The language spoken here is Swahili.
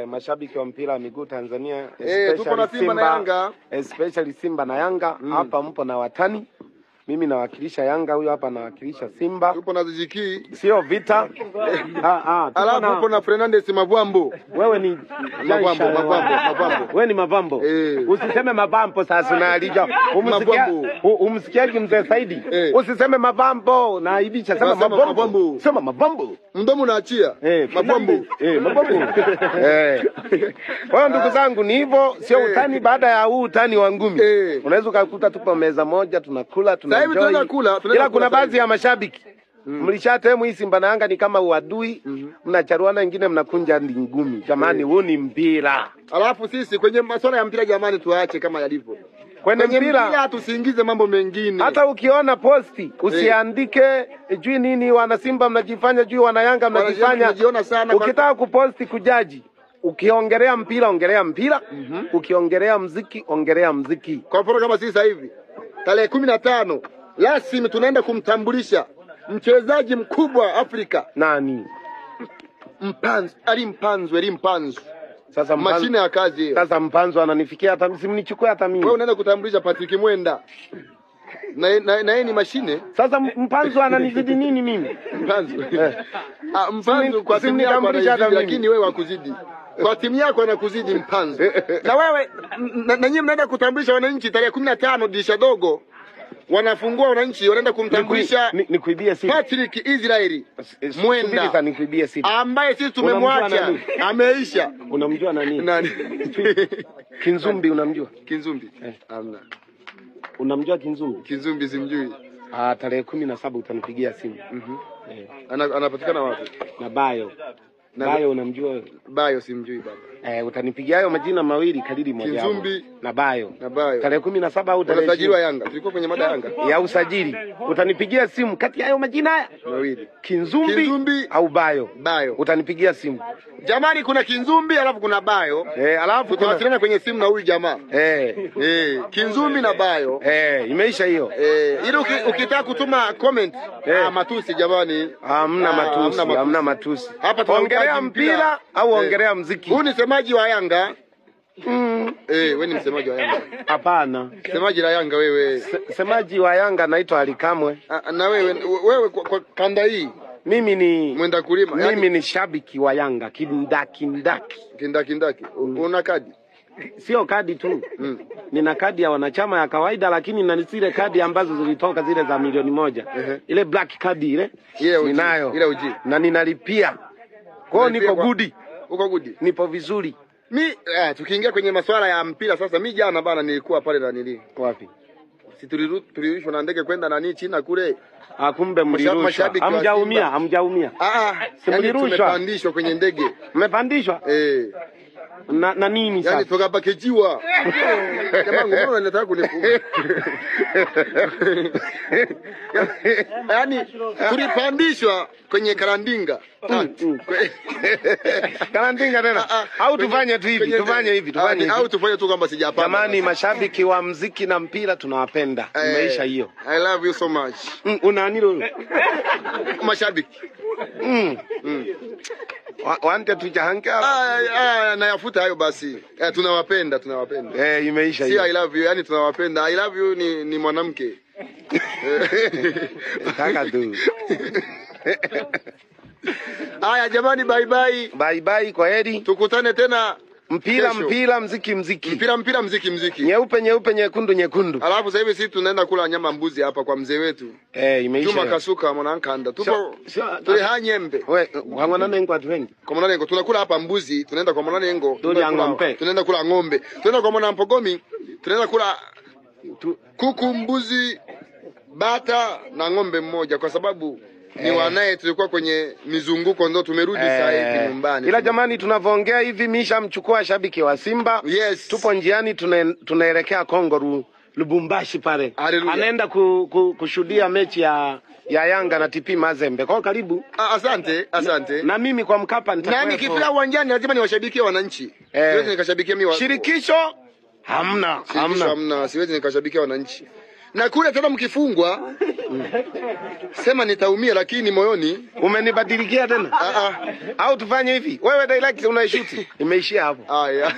mashabiki wa mpira wa miguu Tanzania, tupo na Simba na Yanga, especially Simba na Yanga. Hapa mpo na watani. Mimi nawakilisha Yanga, huyo hapa nawakilisha Simba. Tupo na Ziki. Sio vita. Alafu tupo na Fernandez Mavambo. Wewe ni Mavambo. Wewe ni Mavambo. Usiseme Mavambo sasa unalija. Umsikiaje mzee Saidi? Usiseme Mavambo na ibisha sema Mavambo. Sema Mavambo. Mdomo unaachia. Mavambo. Mavambo. Kwa ndugu zangu ni hivyo, sio utani baada ya huu utani wa ngumi. Unaweza kukuta tupo meza moja tunakula ila kuna baadhi ya mashabiki mlishatemu hii Simba na Yanga ni kama uadui, mnacharuana wengine mnakunja ngumi. Jamani, huu ni mpira. Alafu sisi kwenye masuala ya mpira jamani tuache kama yalivyo. Kwenye mpira tusiingize mambo mengine. Hata ukiona posti usiandike juu nini wana Simba mnajifanya, juu wana Yanga mnajifanya. Ukitaka kuposti kujaji, ukiongelea mpira ongelea mpira, ukiongelea muziki ongelea muziki. Kwa mfano kama sisi sasa hivi tarehe 15 rasmi tunaenda kumtambulisha mchezaji mkubwa Afrika. Nani? Mpanzu. Sasa mashine ya kazi. Sasa Mpanzu ananifikia hata msimnichukue hata mimi. Wewe unaenda kutambulisha Patrick Mwenda. Na yeye ni mashine. Sasa Mpanzu ananizidi nini mimi? Mpanzu kwa timu yako ananizidi, lakini wewe wakuzidi. Kwa timu yako anakuzidi Mpanzu. Na wewe na nyinyi mnaenda kutambulisha wananchi tarehe 15 dirisha dogo. Wanafungua wananchi wanaenda kumtambulisha nikuibia siri Patrick Israeli Mwenda, nikuibia siri ambaye sisi tumemwacha ameisha. Unamjua nani? Kinzumbi unamjua? Kinzumbi hamna. Unamjua Kinzumbi? Kinzumbi simjui. Tarehe 17 utanipigia simu. Anapatikana wapi? Na Bayo. Bayo unamjua? Bayo simjui baba. Utanipigia hayo majina mawili kadiri moja hapo. Kinzumbi na Bayo. Tarehe 17 au tarehe usajili wa Yanga. Tulikuwa kwenye mada Yanga. Ya usajili. Utanipigia simu kati ya hayo majina haya mawili. Kinzumbi au Bayo. Utanipigia simu. Jamani kuna Kinzumbi alafu kuna Bayo. Alafu tunawasiliana kwenye simu na huyu jamaa. Kinzumbi na Bayo. Imeisha hiyo. Ili ukitaka kutuma comment matusi jamani. Hamna matusi. Hapa tunaongelea mpira au ongelea muziki. Huyu ni semaji wa Yanga. Wewe ni msemaji wa Yanga? Hapana. Semaji la Yanga wewe. Semaji wa Yanga naitwa Alikamwe. Na wewe kwa kanda hii mimi ni mwenda kulima. Mimi ni shabiki wa Yanga kindaki. Una kadi? Sio kadi tu. Nina kadi ya wanachama ya kawaida, lakini na zile kadi ambazo zilitoka zile za milioni 1. Ile black card ile. Ninayo. Ile uji. Na ninalipia. Kwa niko goodi. Uko goodi? Nipo vizuri. Tukiingia kwenye masuala ya mpira sasa, mimi jana bana nilikuwa pale na nili. Wapi? Si tulirushwa na ndege kwenda nani China kule. Kumbe mlirushwa. Hamjaumia. Simlirushwa. Tumepandishwa kwenye ndege. Mmepandishwa? Na nini sasa? Yaani tukapakejiwa. Jamaa mbona unataka kunifunga? Yaani tulipandishwa kwenye karandinga. Karandinga tena. Au tufanye tu hivi, tufanye hivi. Au tufanye tu kama sijapanda. Jamani mashabiki wa muziki na mpira tunawapenda. Imeisha hiyo. I love you so much. Una nini mashabiki? Wante tujahanka. Nayafuta hayo basi. Tunawapenda. Imeisha hiyo. Si I love you, yani tunawapenda. I love you ni mwanamke. Taka tu. Haya jamani, bye bye, kwa heri. Tukutane tena. Mpira muziki. Mpira muziki. Nyeupe nyekundu. Alafu sasa hivi sisi tunaenda kula nyama mbuzi hapa kwa mzee wetu. Imeisha. Juma Kasuka mwanankanda. Tupo tulihanyembe. Kwa mwananengo watu wengi. Kwa mwananengo tunakula hapa mbuzi, tunaenda kwa mwananengo. Tunaenda kula ng'ombe. Tunaenda kwa mwanampogomi, tunaenda kula kuku, mbuzi, bata na ng'ombe mmoja kwa sababu ni wanae tulikuwa kwenye mizunguko ndo tumerudi sasa hivi nyumbani. Ila jamani tunavyoongea hivi Misha mchukua shabiki wa Simba. Tupo njiani tunaelekea Kongo Lubumbashi pale. Anaenda kushuhudia mechi ya Yanga na TP Mazembe. Kwa karibu. Asante. Na mimi kwa Mkapa nitakuwa. Na nikifika uwanjani lazima niwashabikie wananchi. Siwezi nikashabikia mimi Shirikisho? Hamna. Siwezi nikashabikia wananchi. na kule tena mkifungwa sema nitaumia, lakini moyoni umenibadilikia tena. Au tufanye hivi, wewe direct unaishuti, imeishia hapo. Yeah.